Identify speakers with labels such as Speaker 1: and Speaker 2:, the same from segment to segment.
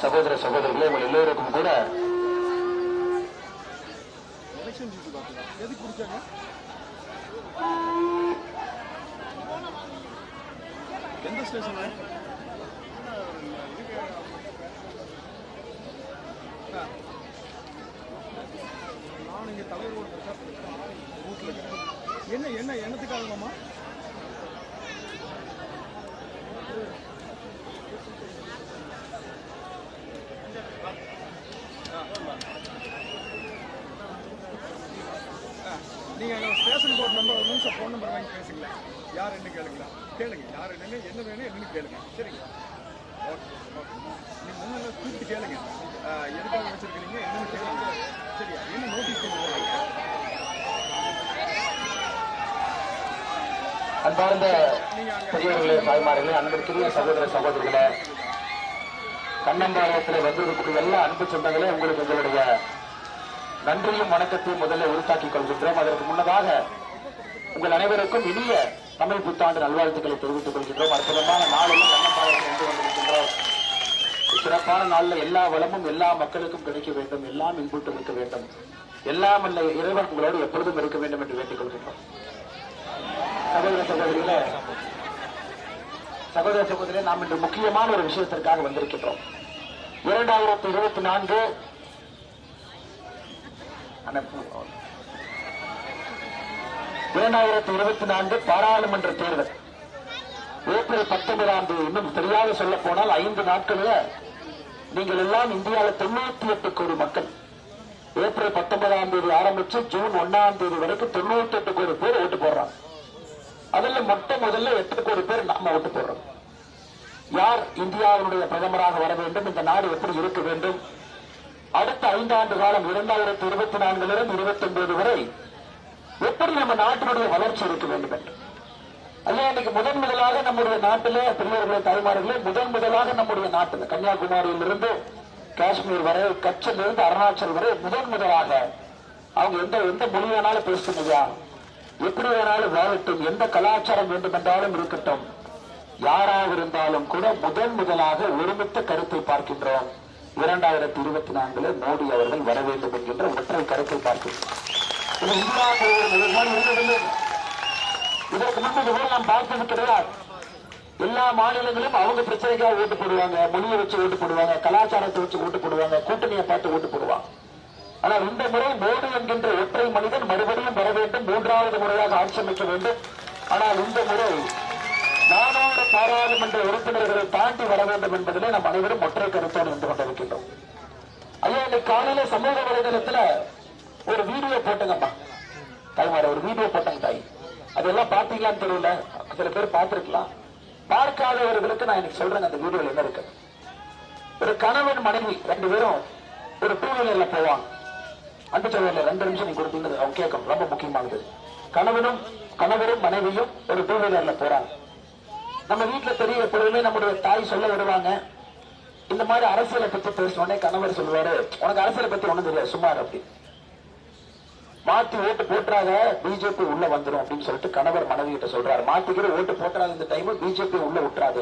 Speaker 1: சகோதர சகோதரிகளே, உங்கள் எல்லோருக்கும் கூட
Speaker 2: எந்த ஸ்டேஷன் நான் இங்கே தலைவர் ரூட்டில் என்ன என்ன என்னத்துக்காகமா நீங்கள் ஸ்டேஷன் போர்ட் நம்பர் ஒரு நிமிஷம் ஃபோன் நம்பர் வாங்கி பேசுங்களேன். யார் என்ன கேளுங்களா? கேளுங்க. யார் என்னன்னு என்ன வேணும் என்னன்னு கேளுங்க. சரிங்களா? Okay okay. நீங்கள் முன்னெல்லாம் கூப்பிட்டு கேளுங்க. எதுக்காக வச்சுருக்கிறீங்க என்னன்னு கேளுங்க. சரியா? என்ன நோட்டீஸ் பண்ணுவாங்க?
Speaker 1: அன்பார்ந்த பெரியவர்களே, தாய்மார்களே, அன்பிற்குரிய சகோதர சகோதரிகளே, கண்ணம்பாளையத்தில் வந்திருக்கக்கூடிய எல்லா அன்பு சொந்தங்களே, உங்களுக்கு எங்களுடைய நன்றியும் வணக்கத்தையும் முதல்ல உறுத்தாக்கிக் கொள்கின்றோம். அதற்கு முன்னதாக உங்கள் அனைவருக்கும் இனிய தமிழ் புத்தாண்டு நல்வாழ்த்துக்களை தெரிவித்துக் கொள்கின்றோம். அற்புதமான நாளில் கண்ணம்பாளையம் சென்று கொண்டிருக்கின்றோம். சிறப்பான நாளில் எல்லா வளமும் எல்லா மக்களுக்கும் கிடைக்க வேண்டும், எல்லாம் இன்புட்டு இருக்க வேண்டும், எல்லாம் அல்ல இறைவன் உங்களோடு எப்பொழுதும் இருக்க வேண்டும் என்று வேண்டிக் கொள்கின்றோம். சகோதர சகோதரிகளே, சகோதர சகோதரிகளே, நாம் இன்று முக்கியமான ஒரு விஷயத்திற்காக வந்திருக்கின்றோம். 2024 பாராளுமன்ற தேர்தல் ஏப்ரல் 19ஆம் தேதி, இன்னும் சரியாக சொல்ல போனால் 5 நாட்களில் நீங்கள் எல்லாம் இந்தியாவில் 98 கோடி மக்கள் ஏப்ரல் 19ஆம் தேதி ஆரம்பிச்சு ஜூன் 1ஆம் தேதி வரைக்கும் 98 கோடி பேர் ஓட்டு போடுறாங்க. அதுல முதல்ல 8 கோடி பேர் நாம ஓட்டு போடுறோம். யார் இந்தியாவினுடைய பிரதமராக வர வேண்டும், இந்த நாடு எப்படி இருக்க வேண்டும், அடுத்த 5 ஆண்டு காலம் 2024 29 வரை எப்படி நம்ம நாட்டினுடைய வளர்ச்சி இருக்க வேண்டும் என்று. ஐயா, இன்னைக்கு முதலாக நம்முடைய நாட்டிலே பெரியவர்களே, தாய்மார்களே, முதலாக நம்முடைய நாட்டில் கன்னியாகுமரியிலிருந்து காஷ்மீர் வரை, கட்சியிலிருந்து அருணாச்சல் வரை முதலாக அவங்க எந்த மொழி வேணாலும் பேசுமையா, எப்படி வேணாலும் வாழட்டும், எந்த கலாச்சாரம் வேண்டும் என்றாலும் இருக்கட்டும், யாராக இருந்தாலும் கூட முதலாக ஒருமித்த கருத்தை பார்க்கின்றோம். 2024 மோடி அவர்கள் வர வேண்டும் என்கின்ற ஒற்றை கருத்தை பார்க்கிறோம். இதற்கு முன்பு இதுபோல் நாம் பார்த்தது கிடையாது. எல்லா மாநிலங்களும் அவங்க பிரச்சனைக்காக ஓட்டு போடுவாங்க, மொழியை வச்சு ஓட்டு போடுவாங்க, கலாச்சாரத்தை வச்சு ஓட்டு போடுவாங்க, கூட்டணியை பார்த்து ஓட்டு போடுவாங்க. ஆனால் இந்த முறை மோடி என்கின்ற ஒற்றை மனிதன் மறுபடியும் வர வேண்டும், 3வது முறையாக ஆட்சி அமைக்க வேண்டும். ஆனால் இந்த முறை 400 பாராளுமன்ற உறுப்பினர்களை தாண்டி வர வேண்டும் என்பதிலே நாம் அனைவரும் ஒற்றை கருத்தோடு நின்று கொண்டிருக்கின்றோம். ஐயா, இன்னைக்கு காலையில சமூக வலைதளத்துல ஒரு வீடியோ போட்டங்கப்பா, தாய்மார ஒரு வீடியோ போட்டாங்க தாய். அதெல்லாம் பாத்தீங்களான்னு தெரியல, சில பேர் பார்த்திருக்கலாம். பார்க்காதவர்களுக்கு நான் இன்னைக்கு சொல்றேன் அந்த வீடியோல என்ன இருக்கு. ஒரு கணவன் மனைவி 2 பேரும் ஒரு 2 வீலர்ல போவாங்க. அன்பு சொல்ல 2 நிமிஷம் நீங்க கொடுத்தீங்க, அவங்க கேட்கும், ரொம்ப முக்கியமானது. கணவரும் மனைவியும் ஒரு 2 வீலர்ல போறாங்க. நம்ம வீட்டுல தெரிய எப்பொழுதுமே நம்முடைய தாய் சொல்ல வருவாங்க, இந்த மாதிரி அரசியலை பத்தி பேசணுன்னே கணவர் சொல்லுவாரு, உனக்கு அரசியலை பத்தி ஒண்ணும் தெரியாது, சும்மா அப்படி மாத்தி ஓட்டு போட்டுறாங்க, பிஜேபி உள்ள வந்துடும் அப்படின்னு சொல்லிட்டு கணவர் மனைவி கிட்ட சொல்றாரு. மாத்திக்கிற ஓட்டு போட்டுறாங்க, இந்த டைம் பிஜேபி உள்ள விட்டுறாது.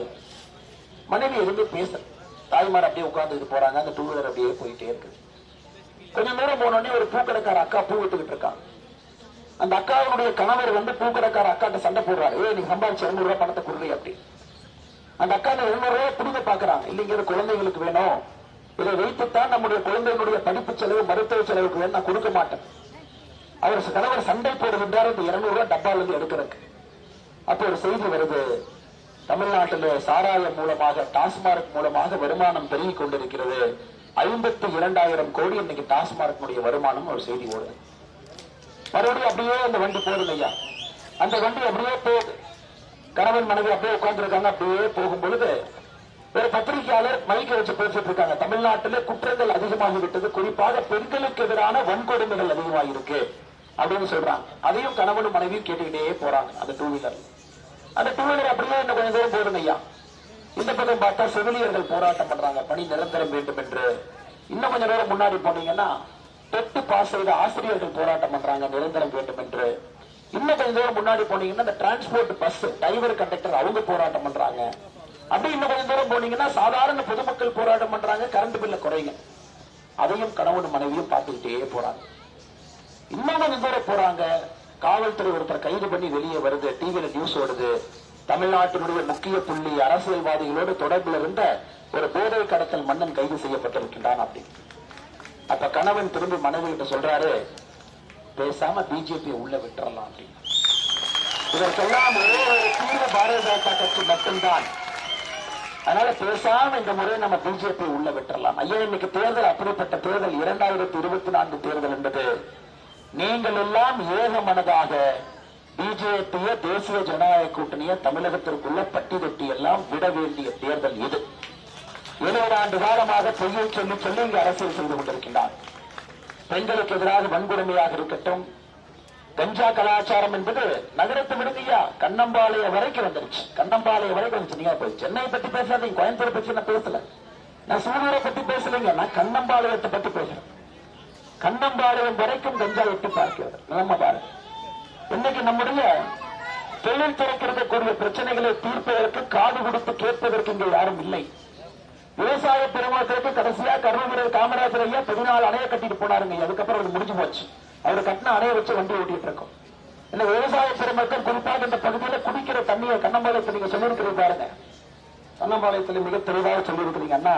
Speaker 1: மனைவி எதுவுமே பேச, தாய்மார் அப்படியே உட்கார்ந்துட்டு போறாங்க. அந்த 2 வீலர் அப்படியே போயிட்டே இருக்கு. கொஞ்சம் நேரம் போனோடனே ஒரு பூக்கடைக்கார அக்கா பூ விட்டுக்கிட்டு இருக்காங்க. அந்த அக்காவுடைய கணவர் பூக்கடைக்கார அக்காட்ட சண்டை போடுறாரு, நீங்க சம்பாதிச்சு 200 ரூபாய் பணத்தை கொடுங்க அப்படி. அந்த அக்கா 200 ரூபாய் புரிஞ்ச பாக்குறாங்க, இல்லைங்க குழந்தைகளுக்கு வேணும், இதை வைத்துத்தான் நம்முடைய குழந்தைகளுடைய படிப்பு செலவு, மருத்துவ செலவுக்கு வேணும், நான் கொடுக்க மாட்டேன். அவர் கணவர் சண்டை போடுகின்றார் இந்த 200 ரூபாய் டப்பால இருந்து எடுக்கிறதுக்கு. அப்போ ஒரு செய்தி வருது, தமிழ்நாட்டில் சாராயம் மூலமாக, டாஸ்மார்க் மூலமாக வருமானம் பெருகிக் கொண்டிருக்கிறது. 52,000 கோடி இன்னைக்கு டாஸ்மார்க் வருமானம் ஒரு செய்தி ஓடுது. மறுபடியும் அப்படியே அந்த வண்டி போகுது ஐயா, அந்த வண்டி அப்படியே போகுது. கணவன் மனைவி அப்படியே உட்கார்ந்துருக்காங்க. அப்படியே போகும் பொழுது ஒரு பத்திரிகையாளர் மைக்கை வச்சு பேசிட்டு இருக்காங்க, தமிழ்நாட்டிலே குற்றங்கள் அதிகமாகிவிட்டது, குறிப்பாக பெண்களுக்கு எதிரான வன்கொடுமைகள் அதிகமாகிருக்கு அப்படின்னு சொல்றாங்க. அதையும் கணவனும் மனைவியும் கேட்டுக்கிட்டே போறாங்க அந்த 2 வீலர். அந்த 2 வீலர் அப்படியே இன்னும் கொஞ்சம் தூரம் போடுங்க ஐயா. இந்த பக்கம் பார்த்தா செவிலியர்கள் போராட்டம் பண்றாங்க, பணி நிரந்தரம் வேண்டும் என்று. இன்னும் கொஞ்சம் நேரம் முன்னாடி போனீங்கன்னா டெட் பாஸ் செய்த ஆசிரியர்கள் போராட்டம் பண்றாங்க, நிரந்தரம் வேண்டும் என்று. இன்னும் கொஞ்சம் தூரம் முன்னாடி போனீங்கன்னா இந்த டிரான்ஸ்போர்ட் பஸ் டிரைவர் கண்டக்டர் அவங்க போராட்டம் பண்றாங்க. அப்படி இன்னும் கொஞ்சம் தூரம் போனீங்கன்னா சாதாரண பொதுமக்கள் போராட்டம் பண்றாங்க, கரண்ட் பில்ல குறைங்க. அதையும் கணவன் மனைவியும் பார்த்துக்கிட்டே போறாங்க. இன்னும் கொஞ்சம் தூரம் போறாங்க, காவல்துறை ஒருத்தர் கைது பண்ணி வெளியே வருது, டிவியில நியூஸ் ஓடுது. தமிழ்நாட்டினுடைய முக்கிய புள்ளி அரசியல்வாதிகளோடு தொடர்பில் இருந்த ஒரு போதை கடத்தல் மன்னன் கைது செய்யப்பட்டிருக்கின்றான் அப்படி. அப்ப கணவன் திரும்பி மனைவி கிட்ட சொல்றாரு, பேசாம பிஜேபி உள்ள விட்டுறலாம் அப்படின்னு. இதற்கெல்லாம் ஒரே ஒரு தீர்வு பாரதிய ஜனதா கட்சி மட்டும்தான். அதனால பேசாம இந்த முறை நம்ம பிஜேபி உள்ள விட்டுறலாம். ஐயா, இன்னைக்கு தேர்தல் அப்படிப்பட்ட தேர்தல் 2024 தேர்தல் என்பது நீங்கள் எல்லாம் ஏக மனதாக பிஜேபிய தேசிய ஜனநாயக கூட்டணிய தமிழகத்திற்குள்ள பட்டி தொட்டி எல்லாம் விட வேண்டிய தேர்தல் இது. 70 ஆண்டு காலமாக பொய்யை சொல்லி சொல்லி இங்கு அரசியல் செய்து கொண்டிருக்கின்றார். பெண்களுக்கு எதிராக வன்கொடுமையாக இருக்கட்டும், கஞ்சா கலாச்சாரம் என்பது நகரத்தை விடுங்கய்யா, கண்ணம்பாளையம் வரைக்கும் வந்துருச்சு. கண்ணம்பாளையம் வரைக்கும் வந்துச்சு. நீங்க போய் சென்னை பத்தி பேசாதீங்க, கோயம்புத்தூர் பத்தி நான் பேசல, நான் சூலூரை பத்தி பேசலைங்க, நான் கண்ணம்பாளையத்தை பத்தி பேசுறேன். கண்ணம்பாளையம் வரைக்கும் கஞ்சா எட்டி பார்க்கிறது. நம்ம பாருங்க, இன்னைக்கு நம்முடைய தொழில் துறைக்கு பிரச்சனைகளை தீர்ப்பதற்கு காது கொடுத்து கேட்பதற்கு இங்கே யாரும் இல்லை. விவசாய பெருமக்களுக்கு கடைசியா கருணாநிதி காமராஜர் ஐயா 14 அணையை கட்டிட்டு போனாருங்க. அதுக்கப்புறம் அவர் முடிஞ்சு போச்சு. அவர் கட்டின அணையை வச்சு வண்டி ஓட்டிட்டு இருக்கோம். இந்த விவசாய பெருமக்கள் குறிப்பாக இந்த பகுதியில் குடிக்கிற தண்ணியை கண்ணம்பாளையத்தை நீங்க சொல்லியிருக்கிறது பாருங்க. கண்ணம்பாளையத்தில் மிக தெளிவாக சொல்லியிருக்கிறீங்க அண்ணா,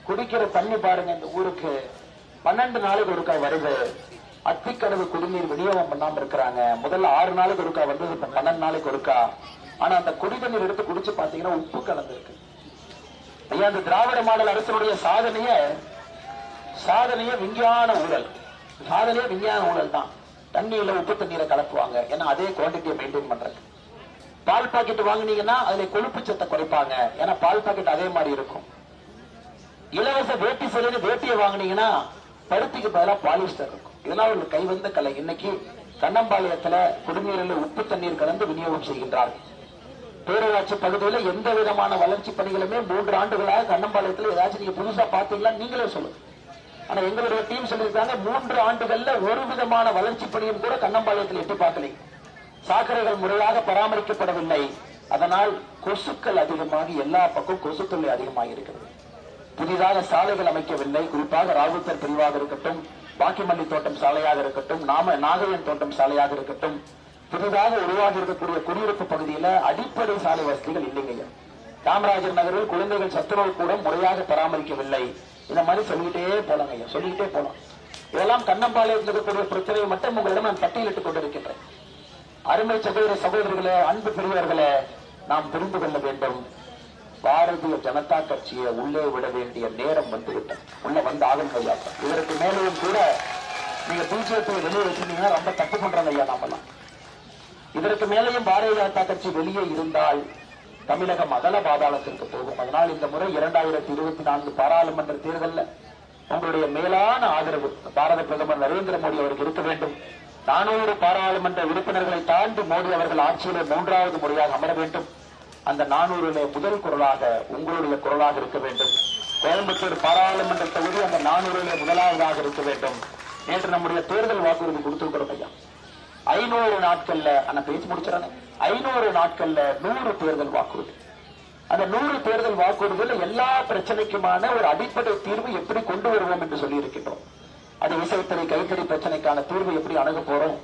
Speaker 1: குடிக்கிற தண்ணி பாருங்க இந்த ஊருக்கு 12 நாளுக்கு ஒருக்கா வருது. அத்திக்கடவு குடிநீர் விநியோகம் பண்ணாம இருக்கிறாங்க. முதல்ல 6 நாளுக்கு ஒருக்கா வந்தது, 12 நாளைக்கு ஒருக்கா. ஆனா அந்த குடி தண்ணீர் எடுத்து குடிச்சு பாத்தீங்கன்னா உப்பு கலந்து இருக்கு. ஐயா, அந்த திராவிட மாடல் அரசுடைய சாதனைய விஞ்ஞான ஊழல், சாதனையே விஞ்ஞான ஊழல் தான். தண்ணியில உப்பு தண்ணீரை கலப்புவாங்க, ஏன்னா அதே குவான்டிட்டியை மெயின்டைன் பண்றது. பால் பாக்கெட் வாங்கினீங்கன்னா அதுல கொழுப்பு சத்தை குறைப்பாங்க, ஏன்னா பால் பாக்கெட் அதே மாதிரி இருக்கும். இலவச வேட்டி செலவு வேட்டியை வாங்கினீங்கன்னா பருத்திக்கு பதிலாக பாலிஸ்டர் இருக்கும். இதெல்லாம் ஒரு கைவந்த கலை. இன்னைக்கு கண்ணம்பாளையத்துல குடிநீரில் உப்பு தண்ணீர் கலந்து விநியோகம் செய்கின்றார்கள். பேரூராட்சி பகுதியில் எந்த விதமான வளர்ச்சி பணிகளுமே 3 ஆண்டுகளாக கண்ணம்பாளையத்தில் ஏதாச்சும் நீங்க புதுசா பாத்தீங்களா நீங்களே சொல்லுங்க. ஆனா எங்களுடைய டீம் சொல்லியிருக்காங்க 3 ஆண்டுகள்ல ஒரு விதமான வளர்ச்சி பணியும் கூட கண்ணம்பாளையத்தில் எட்டி பார்க்கலை. சாக்கடைகள் முறையாக பராமரிக்கப்படவில்லை. அதனால் கொசுக்கள் அதிகமாகி எல்லா பக்கம் கொசு தொல்லை அதிகமாக இருக்கிறது. புதிதாக சாலைகள் அமைக்கவில்லை. குறிப்பாக ராவுத்தர் பிரிவாக இருக்கட்டும், பாக்கிமல்லி தோட்டம் சாலையாக இருக்கட்டும், நாகையன் தோட்டம் சாலையாக இருக்கட்டும், புதிதாக உருவாகி இருக்கக்கூடிய குடியிருப்பு பகுதியில அடிப்படை சாலை வசதிகள் இல்லைங்க. காமராஜர் நகரில் குழந்தைகள் சத்துணவு கூட முறையாக பராமரிக்கவில்லை. இந்த மாதிரி சொல்லிக்கிட்டே போலாங்க ஐயா, சொல்லிக்கிட்டே போலாம். இதெல்லாம் கண்ணம்பாளையத்தில் இருக்கக்கூடிய பிரச்சனையை மட்டும் உங்களிடம் நான் பட்டியலிட்டுக் கொண்டிருக்கின்றேன். அருமை சகோதர சகோதரிகளே, அன்பு பெரியவர்களே, நாம் புரிந்து கொள்ள வேண்டும். பாரதிய ஜனதா கட்சியை உள்ளே விட வேண்டிய நேரம் வந்துவிட்டது. உள்ள வந்து ஆகும் ஐயா. இதற்கு மேலும் கூட நீங்க பிஜேபி வெளியே வச்சிருந்தீங்கன்னா ரொம்ப தப்பு பண்றாங்க ஐயா. நாமெல்லாம் இதற்கு மேலேயும் பாரதிய ஜனதா கட்சி வெளியே இருந்தால் தமிழகம் அகல பாதாளத்திற்கு போகும். அதனால் இந்த முறை 2024 பாராளுமன்ற தேர்தலில் உங்களுடைய மேலான ஆதரவு பாரத பிரதமர் நரேந்திர மோடி அவருக்கு இருக்க வேண்டும். 400 பாராளுமன்ற உறுப்பினர்களை தாண்டி மோடி அவர்கள் ஆட்சியிலே 3வது முறையாக அமர வேண்டும். அந்த 400 முதல் குரலாக உங்களுடைய குரலாக இருக்க வேண்டும். கோயம்புத்தூர் பாராளுமன்ற தொகுதி அந்த 400 முதலாவதாக இருக்க வேண்டும். நேற்று நம்முடைய தேர்தல் வாக்குறுதி கொடுத்திருக்கிறோம் ஐயா. 500 நாட்கள்ல அந்த பேச்சு முடிச்சானே 500 நாட்கள்ல 100 தேர்தல் வாக்குறுதி. அந்த 100 தேர்தல் வாக்குறுதியில் எல்லா பிரச்சனைக்குமான ஒரு அடிப்படை தீர்வு எப்படி கொண்டு வருவோம் என்று சொல்லி இருக்கின்றோம். அது விசைத்தறி கைத்தறி பிரச்சனைக்கான தீர்வு எப்படி அணுக போறோம்,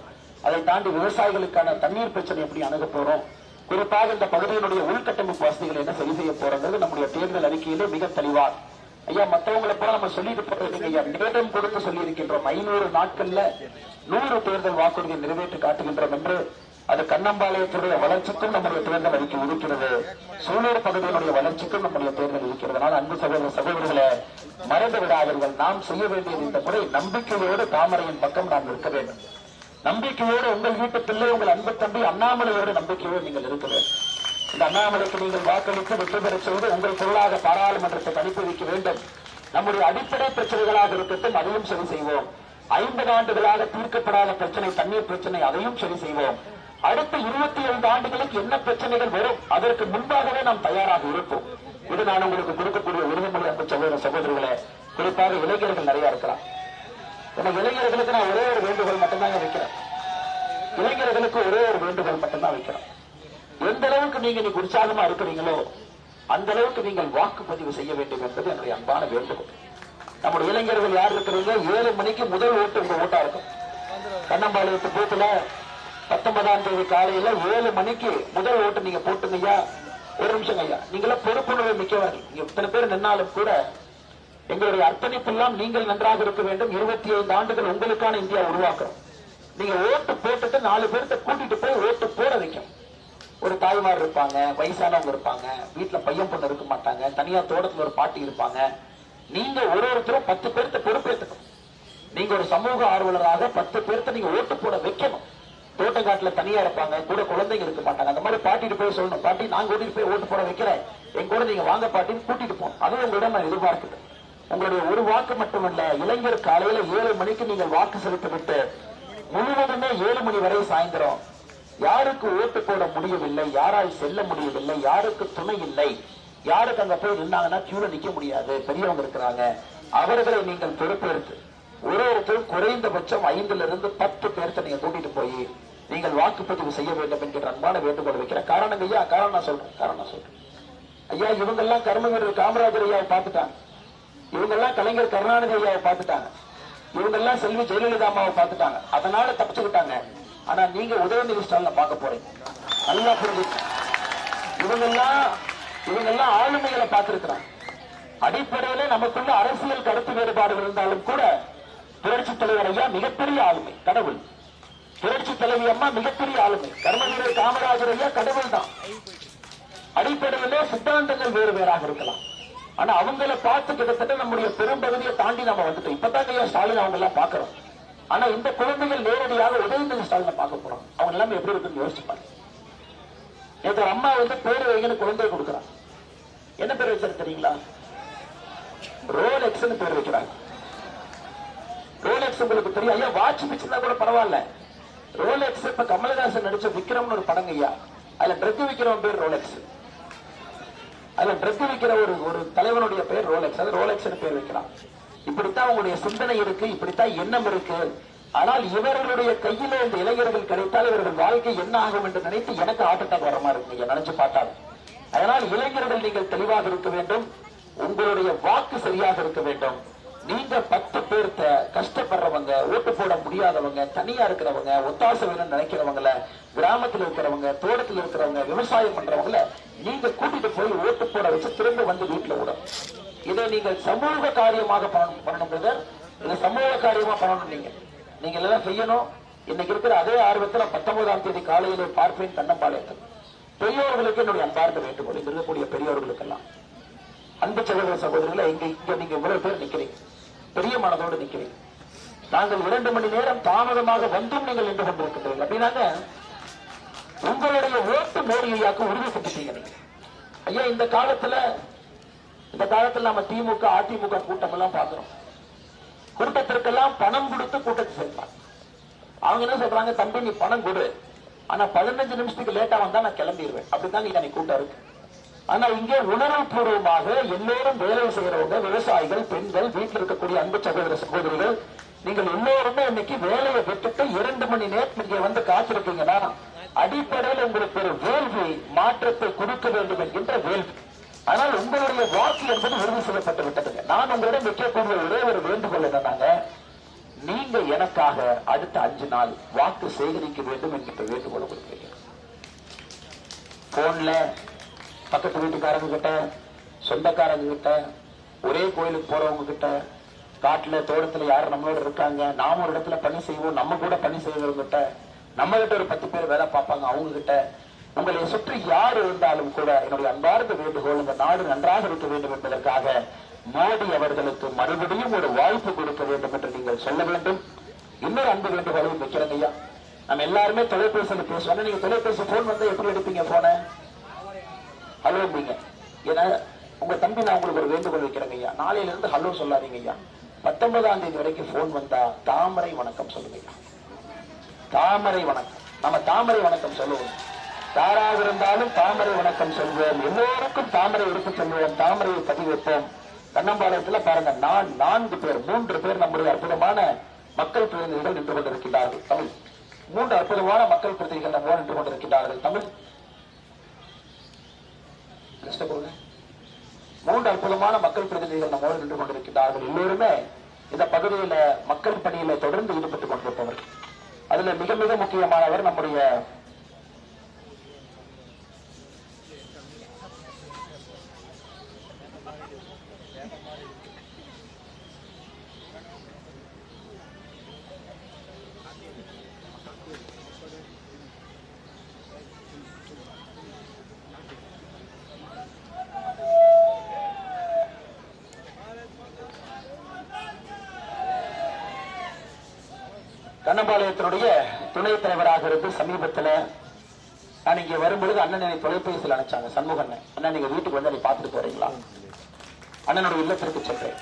Speaker 1: அதை தாண்டி விவசாயிகளுக்கான தண்ணீர் பிரச்சனை எப்படி அணுக போறோம், குறிப்பாக இந்த பகுதியினுடைய உள்கட்டமைப்பு வசதிகளை என்ன சரி செய்ய போறது நம்முடைய தேர்தல் அறிக்கையிலே மிக தெளிவாக ஐயா. மற்றவங்களை போல நம்ம சொல்லிட்டு போறது ஐயா, நேரம் கொடுத்து சொல்லி இருக்கின்றோம். 500 நாட்கள்ல 100 தேர்தல் வாக்குறுதியை நிறைவேற்றி காட்டுகின்றோம் என்று. அது கண்ணம்பாளையத்துடைய வளர்ச்சிக்கும் நம்முடைய தேர்தல் அறிக்கை இருக்கிறது. சூலூர் பகுதியினுடைய வளர்ச்சிக்கும் நம்முடைய தேர்தல் இருக்கிறது. அன்பு சகோதர சகோதரிகளை மறந்து விடாதீர்கள். நாம் செய்ய வேண்டியது இந்த முறை நம்பிக்கையோடு தாமரையின் பக்கம் நாம் இருக்க வேண்டும். நம்பிக்கையோடு உங்கள் வீட்டு பிள்ளை, உங்கள் அன்பு தம்பி அண்ணாமலையோடு நம்பிக்கையோடு நீங்கள் இருக்க வேண்டும். இந்த அண்ணாமலைக்கு நீங்கள் வாக்களித்து வெற்றி பெற செய்து உங்கள் பொருளாக பாராளுமன்றத்தை அனுப்பி வைக்க வேண்டும். நம்முடைய அடிப்படை பிரச்சனைகளாக இருக்கட்டும், அதையும் சரி செய்வோம். 50 ஆண்டுகளாக தீர்க்கப்படாத பிரச்சனை தண்ணீர் பிரச்சனை, அதையும் சரி செய்வோம். அடுத்த 25 ஆண்டுகளுக்கு என்ன பிரச்சனைகள் வரும் அதற்கு முன்பாகவே நாம் தயாராக இருப்போம். இது நான் உங்களுக்கு கொடுக்கக்கூடிய உறுதிமொழி. அன்பு சகோதர சகோதரிகளே, குறிப்பாக இளைஞர்கள் நிறைய இருக்கிறார். இளைஞர்களுக்கு நான் ஒரே ஒரு வேண்டுகோள் மட்டும்தான் வைக்கிறேன். இளைஞர்களுக்கு ஒரே ஒரு வேண்டுகோள் மட்டும்தான் வைக்கிறேன். எந்த அளவுக்கு நீங்க உற்சாகமா இருக்கிறீங்களோ அந்த அளவுக்கு நீங்கள் வாக்குப்பதிவு செய்ய வேண்டும் என்பது என்னுடைய அன்பான வேண்டுகோள். நம்முடைய இளைஞர்கள் யார் இருக்கிறீங்க, 7 மணிக்கு முதல் ஓட்டு உங்க ஓட்டா இருக்கும். கண்ணம்பாளையத்து பூத்துல 19ஆம் தேதி காலையில 7 மணிக்கு முதல் ஓட்டு நீங்க போட்டுங்க ஐயா. ஒரு நிமிஷம் ஐயா, நீங்கள பொறுப்புணர்வு மிக்கவர்கள். இத்தனை பேர் நின்னாலும் கூட எங்களுடைய அர்ப்பணிப்பு எல்லாம் நீங்கள் நன்றாக இருக்க வேண்டும். 25 ஆண்டுகள் உங்களுக்கான இந்தியா உருவாக்குறோம். நீங்க ஓட்டு போட்டுட்டு 4 பேர்த்த கூட்டிட்டு போய் ஓட்டு போட வைக்கும். ஒரு தாய்மார் இருப்பாங்க, வயசானவங்க இருப்பாங்க, வீட்டுல பையன் பொண்ணு இருக்க மாட்டாங்க, தனியா தோட்டத்துல ஒரு பாட்டி இருப்பாங்க. நீங்க ஒருத்தரும் 10 பேர்த்த பொறுப்பேற்றுக்கணும். நீங்க ஒரு சமூக ஆர்வலராக 10 பேர்த்த நீங்க ஓட்டு போட வைக்கணும். தோட்டக்காட்டுல தனியா இருப்பாங்க, கூட குழந்தைங்க இருக்க மாட்டாங்க. அந்த மாதிரி பாட்டிட்டு போய் சொல்லணும், பாட்டி நான் கூட்டிட்டு போய் ஓட்டு போட வைக்கிறேன், என் கூட நீங்க வாங்க பாட்டின்னு கூட்டிட்டு போகணும். அதுவும் உங்களிடம் நான் எதிர்பார்க்கிறேன். உங்களுடைய ஒரு வாக்கு மட்டுமல்ல, இளைஞர் காலையில 7 மணிக்கு நீங்கள் வாக்கு செலுத்திவிட்டு முழுவதுமே 7 மணி வரை சாயந்தரம் யாருக்கு ஓட்டு போட முடியவில்லை, யாரால் செல்ல முடியவில்லை, யாருக்கு துணை இல்லை, யாருக்கு அங்க போய் நின்னாங்கன்னா கியூல நிக்க முடியாது, பெரியவங்க இருக்கிறாங்க, அவர்களை நீங்கள் பொறுப்பேற்று ஒருத்தரும் குறைந்தபட்சம் 5 இருந்து 10 பேர்த்த நீங்க கூட்டிட்டு போய் நீங்கள் வாக்குப்பதிவு செய்ய வேண்டும் என்கிற அன்பான வேண்டுகோள் வைக்கிற காரணம் ஐயா. காரணம் நான் சொல்றேன் ஐயா, இவங்க எல்லாம் கர்ம வீரர் காமராஜர் ஐயாவை பார்த்துட்டாங்க, இவங்க எல்லாம் கலைஞர் கருணாநிதி ஐயாவை பார்த்துட்டாங்க, இவங்க எல்லாம் செல்வி ஜெயலலிதா அம்மாவை பார்த்துட்டாங்க, அதனால தப்பிச்சுக்கிட்டாங்க. ஆனா நீங்க உதயநிதி ஸ்டாலின் பார்க்க போறீங்க. நல்லா புரிஞ்சுக்க. இவங்க எல்லாம் ஆளுமைகளை பார்த்திருக்கிறாங்க. அடிப்படையில நமக்குள்ள அரசியல் கருத்து வேறுபாடுகள் இருந்தாலும் கூட புரட்சி தலைவர் ஐயா மிகப்பெரிய ஆளுமை, கடவுள். புரட்சி தலைவி அம்மா மிகப்பெரிய ஆளுமை. கர்மவீரர் காமராஜர் ஐயா கடவுள் தான். அடிப்படையிலே சித்தாந்தங்கள் வேறு வேறாக இருக்கலாம். ஆனா அவங்களை பார்த்து கிட்டத்தட்ட நம்முடைய பெரும்பகுதியை தாண்டி நம்ம வந்துட்டோம். இப்பதான் ஐயா ஸ்டாலின் அவங்க எல்லாம் பாக்குறோம். ஆனா இந்த குழந்தைகள் நேரடியாக உதயநிதி ஸ்டாலினை பார்க்க போறோம். அவங்க எல்லாமே எப்படி இருக்குன்னு யோசிச்சுப்பாங்க. எனக்கு ஒரு அம்மா பேரு வைங்கன்னு குழந்தைய கொடுக்குறாங்க. என்ன பேர் வச்சாரு தெரியுங்களா? ரோலெக்ஸ் பேர் வைக்கிறாங்க. ரோலெக்ஸ் உங்களுக்கு தெரியும் ஐயா. வாட்ச் வச்சிருந்தா கூட பரவாயில்ல. ரோலெக்ஸ் இப்ப கமலஹாசன் நடிச்ச விக்ரம்னு ஒரு படங்க ஐயா. அதுல ட்ரக் விக்கிறவன் பேர் ரோலெக்ஸ். அதுல ட்ரக் விக்கிற ஒரு தலைவனுடைய பேர் ரோலெக்ஸ். அது ரோலெக்ஸ் பேர் வைக்கலாம். இப்படித்தான் உங்களுடைய சிந்தனை இருக்கு, இப்படித்தான் எண்ணம் இருக்கு. ஆனால் இவர்களுடைய கையில இந்த இளைஞர்கள் கிடைத்தால் இவர்கள் வாழ்க்கை என்ன ஆகும் என்று நினைத்து எனக்கு ஹார்ட் அட்டாக் வர மாதிரி இருக்கு நினைச்சு பார்த்தால். அதனால் இளைஞர்கள் நீங்கள் தெளிவாக இருக்க வேண்டும். உங்களுடைய வாக்கு சரியாக இருக்க வேண்டும். நீங்க 10 பேர்த்த கஷ்டப்படுறவங்க, ஓட்டு போட முடியாதவங்க, தனியா இருக்கிறவங்க, ஒத்தாசை வேணும்னு நினைக்கிறவங்கள, கிராமத்தில் இருக்கிறவங்க, தோட்டத்தில் இருக்கிறவங்க, விவசாயம் பண்றவங்கள நீங்க கூட்டிட்டு போய் ஓட்டு போட வச்சு திரும்ப வந்து வீட்டுல விடும். இதை நீங்கள் சமூக காரியமாக பண்ணணும் பிரதர். இதை சமூக காரியமா பண்ணணும். நீங்க எல்லாம் செய்யணும். இன்னைக்கு இருக்கிற அதே ஆர்வத்தில் 19ஆம் தேதி காலையிலே பார்ப்பேன் கண்ணம்பாளையத்தில். பெரியோர்களுக்கு என்னுடைய அன்பார்ந்த வேண்டுகோள். இங்க இருக்கக்கூடிய பெரியோர்களுக்கெல்லாம் அன்பு சகோதர சகோதரிகளை இங்க நீங்க இவ்வளவு பேர் நிக்கிறீங்க, பெரிய மனதோடு நிக்கிறீங்க. நாங்கள் 2 மணி நேரம் தாமதமாக வந்தும் நீங்கள் நின்று கொண்டிருக்கிறீர்கள். அப்படின்னாங்க உங்களுடைய ஓட்டு மோடி ஐயாக்கு உறுதி செஞ்சுட்டீங்க நீங்க. ஐயா இந்த காலத்துல நம்ம திமுக அதிமுக கூட்டம் எல்லாம் பாக்குறோம். கூட்டத்திற்கெல்லாம் பணம் கொடுத்து கூட்டத்தை சேர்ப்பாங்க. அவங்க என்ன சொல்றாங்க, தம்பி நீ பணம் கொடு, ஆனா 15 நிமிஷத்துக்கு லேட்டா வந்தா நான் கிளம்பிடுவேன். அப்படித்தான் நீ கூட்டம் இருக்கு. ஆனா இங்கே உணர்வு பூர்வமாக எல்லோரும் வேலை செய்யறவங்க, விவசாயிகள், பெண்கள், வீட்டில் இருக்கக்கூடிய அன்பு சகோதர சகோதரிகள், நீங்கள் எல்லோருமே இன்னைக்கு வேலையை விட்டுட்டு 2 மணி நேரம் இங்க வந்து காத்திருக்கீங்கன்னா அடிப்படையில் உங்களுக்கு ஒரு வேள்வி மாற்றத்தை கொடுக்க வேண்டும் என்கின்ற வேள்வி. ஆனால் உங்களுடைய வாக்கு என்பது உறுதி செய்யப்பட்டு விட்டதுங்க. நான் உங்களிடம் வைக்கக்கூடிய ஒரே ஒரு வேண்டுகோள் என்னன்னாங்க, நீங்க எனக்காக அடுத்த 5 நாள் வாக்கு சேகரிக்க வேண்டும் என்கின்ற வேண்டுகோள் உங்களுக்கு வைக்கிறேன். போன்ல பக்கத்து வீட்டுக்காரங்க கிட்ட, சொந்தக்காரங்க கிட்ட, ஒரே கோயிலுக்கு போறவங்க கிட்ட, காட்டுல தோட்டத்துல யாரும் நம்மளோட இருக்காங்க, நாம ஒரு இடத்துல பணி செய்வோம், நம்ம கூட பணி செய்வங்க கிட்ட, நம்ம கிட்ட ஒரு 10 பேர் வேலை பார்ப்பாங்க, அவங்க கிட்ட, உங்களை சுற்றி யார் இருந்தாலும் கூட என்னுடைய அன்பார்ந்த வேண்டுகோள், இந்த நாடு நன்றாக இருக்க வேண்டும் என்பதற்காக மோடி அவர்களுக்கு மறுபடியும் ஒரு வாய்ப்பு கொடுக்க வேண்டும் என்று நீங்கள் சொல்ல வேண்டும். இன்னொரு அன்பு வேண்டுகோளையும் வைக்கிறேன் ஐயா. நம்ம எல்லாருமே தொலைபேசியில் பேசுவோம். நீங்க தொலைபேசி போன் வந்து எப்படி எடுப்பீங்க? போன ஹலோ நீங்க ஏன்னா உங்க தம்பி நான் உங்களுக்கு ஒரு வேண்டுகோள் வைக்கிறேங்க ஐயா. நாளையில இருந்து ஹலோ சொல்லாதீங்க ஐயா. 19ஆம் தேதி வரைக்கும் போன் வந்தா தாமரை வணக்கம் சொல்லுங்க ஐயா. தாமரை வணக்கம். நம்ம தாமரை வணக்கம் சொல்லுவோம். யாராக இருந்தாலும் தாமரை வணக்கம் சொல்வோம். எல்லோருக்கும் தாமரை எடுத்து சொல்லுவோம். தாமரையை பதிவு வைப்போம். கண்ணம்பாளையத்தில் பாருங்க, 4 பேர் 3 பேர் நம்முடைய அற்புதமான மக்கள் பிரதிநிதிகள் நின்று கொண்டிருக்கிறார்கள். தமிழ் 3 அற்புதமான மக்கள் பிரதிநிதிகள் நம்ம நின்று கொண்டிருக்கிறார்கள். தமிழ் 3 அற்புதமான மக்கள் பிரதிநிதிகள் நம்மோடு நின்று கொண்டிருக்கிறார்கள். எல்லோருமே இந்த பகுதியில மக்கள் பணியில தொடர்ந்து ஈடுபட்டுக் கொண்டிருப்பவர். அதுல மிக மிக முக்கியமானவர் நம்முடைய கண்ணம்பாளையத்தினுடைய துணைத் தலைவராக இருந்து சமீபத்தில் நான் இங்கே வரும்பொழுது அண்ணனை தொலைபேசியில் அனுப்பிச்சாங்க. சண்முகன் அண்ணன் நீங்க வீட்டுக்கு வந்து அதை பார்த்துட்டு போறீங்களா? அண்ணனுடைய இல்லத்திற்கு சென்றேன்.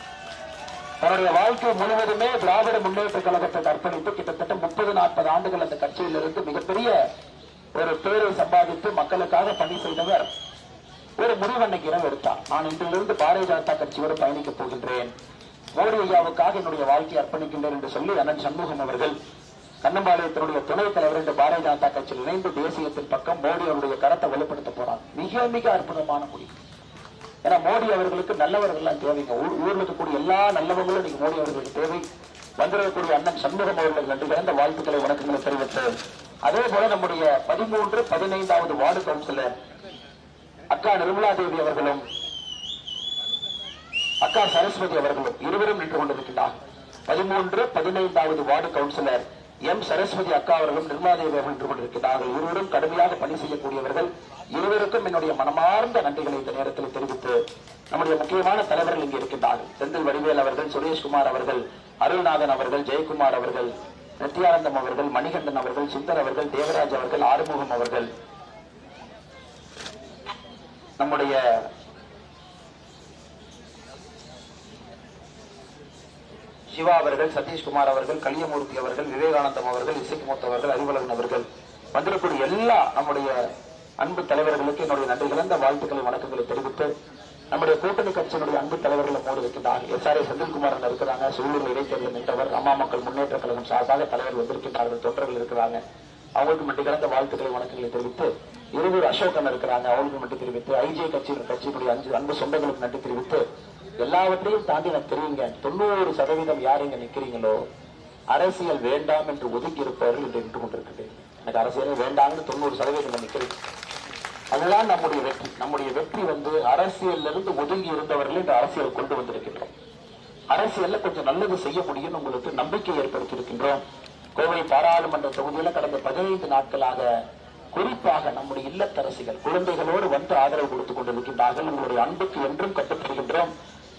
Speaker 1: தன்னுடைய வாழ்க்கை முழுவதுமே திராவிட முன்னேற்ற கழகத்தை அர்ப்பணித்து கிட்டத்தட்ட 30-40 ஆண்டுகள் அந்த கட்சியிலிருந்து மிகப்பெரிய ஒரு பேரை சம்பாதித்து மக்களுக்காக பணி செய்தவர் ஒரு முடிவன்னைக்கு இடம் எடுத்தார். நான் இன்றிலிருந்து பாரதிய ஜனதா கட்சியோடு பயணிக்கப் போகின்றேன், மோடி ஐயாவுக்காக என்னுடைய வாழ்க்கையை அர்ப்பணிக்கின்றேன் என்று சொல்லி அண்ணன் சண்முகம் அவர்கள் கண்ணம்பாளையத்தினுடைய துணைத் தலைவர் என்று பாரதிய ஜனதா கட்சியில் இணைந்து தேசியத்தின் பக்கம் மோடி அவருடைய கரத்தை வெளிப்படுத்த போறாங்க. மிக மிக அற்புதமான முடிவு. ஏன்னா மோடி அவர்களுக்கு நல்லவர்கள் எல்லாம் தேவைங்க. ஊர்ல இருக்கக்கூடிய எல்லா நல்லவர்களும் இன்னைக்கு மோடி அவர்களுக்கு தேவை. வந்திருக்கக்கூடிய அண்ணன் சண்முகம் அவர்கள் நன்றி கலந்த வாழ்த்துக்களை வணக்கங்களை தெரிவித்து, அதே போல நம்முடைய 13-15வது வார்டு கவுன்சிலர் அக்கா நிர்மலா தேவி அவர்களும் அக்கா சரஸ்வதி அவர்களும் இருவரும் நின்று கொண்டிருக்கிறார். 13-15வது வார்டு கவுன்சிலர் எம் சரஸ்வதி அக்கா அவர்களும் நிர்மலாதேவி அவர்கள் நின்று கொண்டிருக்கிறார்கள். இருவரும் கடுமையாக பணி செய்யக்கூடியவர்கள். இருவருக்கும் என்னுடைய மனமார்ந்த நன்றிகளை இந்த நேரத்தில் தெரிவித்து, நம்முடைய முக்கியமான தலைவர்கள் இங்கே இருக்கின்றார்கள். செந்தில் வடிவேல் அவர்கள், சுரேஷ்குமார் அவர்கள், அருள்நாதன் அவர்கள், ஜெயக்குமார் அவர்கள், நித்யானந்தம் அவர்கள், மணிகண்டன் அவர்கள், சுந்தர் அவர்கள், தேவராஜ் அவர்கள், ஆறுமுகம் அவர்கள், நம்முடைய சிவா அவர்கள், சதீஷ்குமார் அவர்கள், கலியமூர்த்தி அவர்கள், விவேகானந்தம் அவர்கள், இசைக்குமுத்து அவர்கள், அறிவழகன் அவர்கள், வந்திருக்கூடிய எல்லா நம்முடைய அன்பு தலைவர்களுக்கு என்னுடைய நன்றி கலந்த வாழ்த்துக்களை வணக்கங்களை தெரிவித்து, நம்முடைய கூட்டணி கட்சியினுடைய அன்பு தலைவர்கள் மோடி இருக்கின்றார்கள். SRA செந்தில்குமார் இருக்கிறாங்க. சூழல் இடைத்தேர்தல் நின்றவர். அம்மா மக்கள் முன்னேற்ற கழகம் சார்பாக தலைவர் வந்திருக்கின்றார்கள். தொண்டர்கள் இருக்கிறாங்க. அவங்களுக்கு நன்றி கலந்த வாழ்த்துக்களை வணக்கங்களை தெரிவித்து, இருவர் அசோகன் இருக்கிறாங்க. அவங்களுக்கு நன்றி தெரிவித்து, ஐஜே கட்சியினுடைய அன்பு சொந்தங்களுக்கு நன்றி தெரிவித்து, எல்லாவற்றையும் தாண்டி எனக்கு தெரியுங்க, 90% யார் இங்க நிக்கிறீங்களோ அரசியல் வேண்டாம் என்று ஒதுக்கி இருப்பவர்கள் என்று நின்று கொண்டிருக்கிறேன். எனக்கு அரசியலே வேண்டாம்னு 90% நிற்கிறேன். அதுதான் நம்முடைய வெற்றி. நம்முடைய வெற்றி அரசியல் இருந்து ஒதுங்கி இருந்தவர்கள் இந்த அரசியல் கொண்டு வந்திருக்கின்றோம். அரசியல்ல கொஞ்சம் நல்லது செய்ய முடியும் உங்களுக்கு நம்பிக்கை ஏற்படுத்தி இருக்கின்றோம். கோவை பாராளுமன்ற தொகுதியில கடந்த 15 நாட்களாக குறிப்பாக நம்முடைய இல்லத்தரசிகள் குழந்தைகளோடு ஆதரவு கொடுத்துக் கொண்டிருக்கின்றார்கள். உங்களுடைய அன்புக்கு என்றும் கட்டுப்படுகின்றோம்.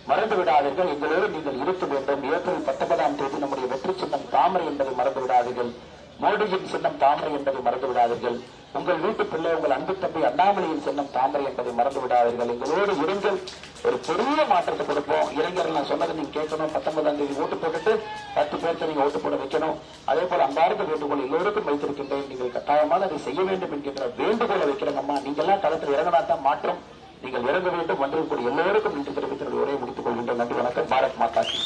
Speaker 1: மறந்து விடாதீர்கள். எங்களோடு நீங்கள் இருக்க வேண்டும். ஏப்ரல் 19ஆம் தேதி நம்முடைய வெற்றி சின்னம் தாமரை என்பதை மறந்து விடாதீர்கள். மோடியின் சின்னம் தாமரை என்பதை மறந்து விடாதீர்கள். உங்கள் வீட்டு பிள்ளை உங்கள் அன்பு தம்பி அண்ணாமலையின் சின்னம் தாமரை என்பதை மறந்து விடாதீர்கள். எங்களோடு இருங்கள். ஒரு பெரிய மாற்றத்தை கொடுப்போம். இளைஞர்கள் நான் சொன்னதை நீங்க கேட்கணும். 19ஆம் தேதி ஓட்டு போட்டுட்டு 10 பேருக்கு நீங்க ஓட்டு போட வைக்கணும். அதே போல அன்பார்ந்த வேண்டுகோள் எல்லோருக்கும் வைத்திருக்கின்றேன். நீங்கள் கட்டாயமாக அதை செய்ய வேண்டும் என்கின்ற வேண்டுகோளை வைக்கிறோம்மா. நீங்க எல்லாம் களத்தில் இறங்கினாத்தான் மாற்றம். நீங்கள் இறங்க வேண்டும். வந்திருக்கக்கூடிய எல்லோருக்கும் நன்றி தெரிவித்து உரையை முடித்துக் கொள்கின்றோம். நன்றி, வணக்கம். பாரத் மாதா கி.